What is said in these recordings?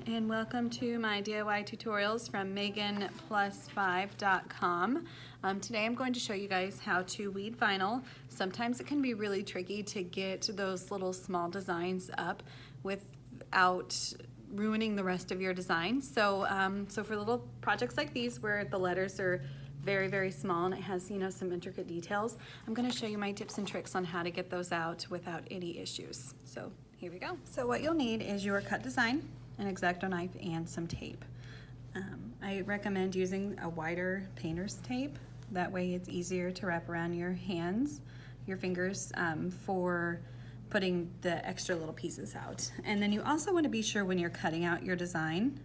and welcome to my DIY tutorials from meganplus5.com. Today I'm going to show you guys how to weed vinyl. Sometimes it can be really tricky to get those little small designs up without ruining the rest of your design. So for little projects like these where the letters are very small and it has, some intricate details, I'm going to show you my tips and tricks on how to get those out without any issues. So here we go. So what you'll need is your cut design, an X-acto knife, and some tape. I recommend using a wider painter's tape. That way it's easier to wrap around your hands, your fingers, for putting the extra little pieces out. And then you also want to be sure when you're cutting out your design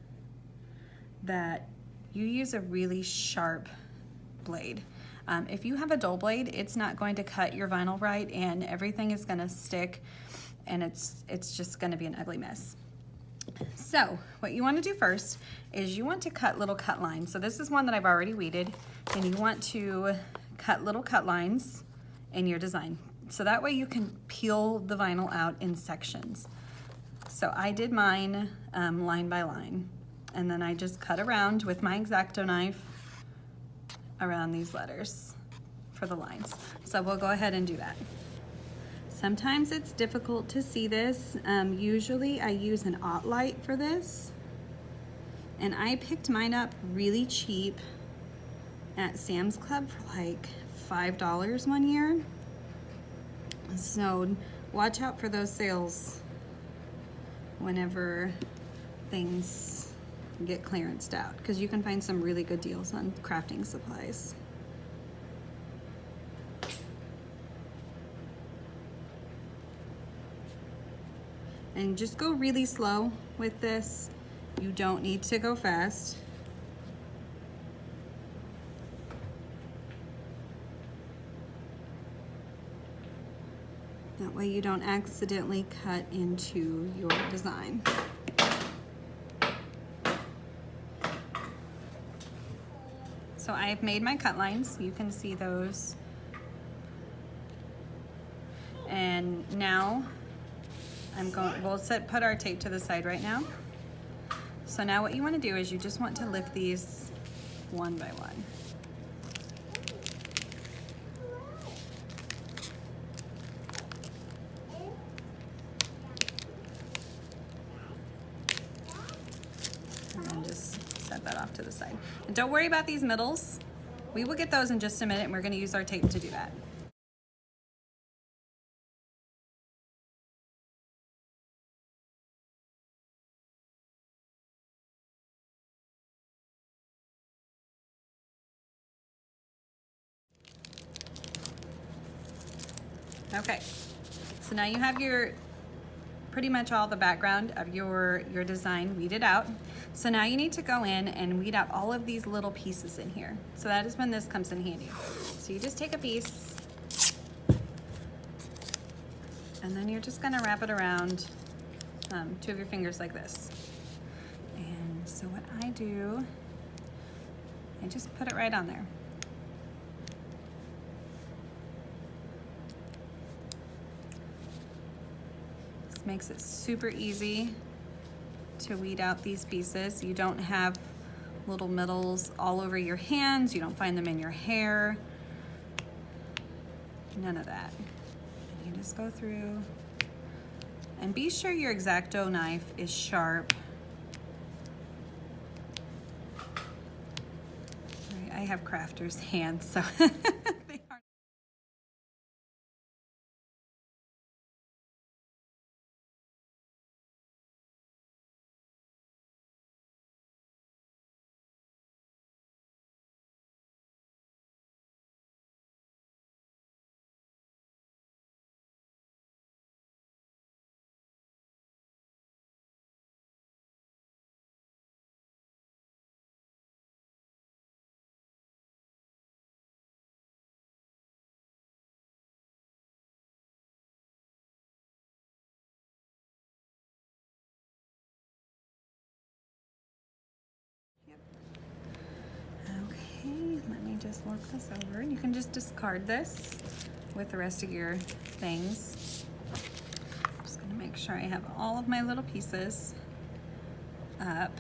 that you use a really sharp blade. If you have a dull blade, it's not going to cut your vinyl right and everything is going to stick and it's just going to be an ugly mess. So what you want to do first is you want to cut little cut lines. So this is one that I've already weeded, and you want to cut little cut lines in your design. So that way you can peel the vinyl out in sections. So I did mine line by line, and then I just cut around with my X-acto knife around these letters for the lines. So we'll go ahead and do that. Sometimes it's difficult to see this. Usually I use an aught light for this, and I picked mine up really cheap at Sam's Club for like $5 one year. So watch out for those sales whenever things get clearanced out, because you can find some really good deals on crafting supplies. And just go really slow with this. You don't need to go fast. That way you don't accidentally cut into your design. So I've made my cut lines. You can see those. And now we'll put our tape to the side right now. So now what you want to do is you just want to lift these one by one. And then just set that off to the side. And don't worry about these middles. We will get those in just a minute, and we're going to use our tape to do that. Okay, so now you have pretty much all the background of your design weeded out. So now you need to go in and weed out all of these little pieces in here. So that is when this comes in handy. So you just take a piece, and then you're just gonna wrap it around two of your fingers like this. And so what I do, I just put it right on there. Makes it super easy to weed out these pieces. You don't have little middles all over your hands. You don't find them in your hair. None of that. You just go through and be sure your X-acto knife is sharp. I have crafter's hands, so they aren't. Let me just look this over. You can just discard this with the rest of your things. I'm just gonna make sure I have all of my little pieces. up.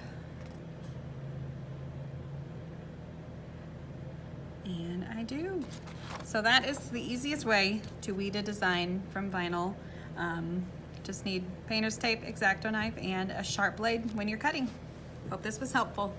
And I do. So that is the easiest way to weed a design from vinyl. Just need painter's tape, X-Acto knife, and a sharp blade when you're cutting. Hope this was helpful.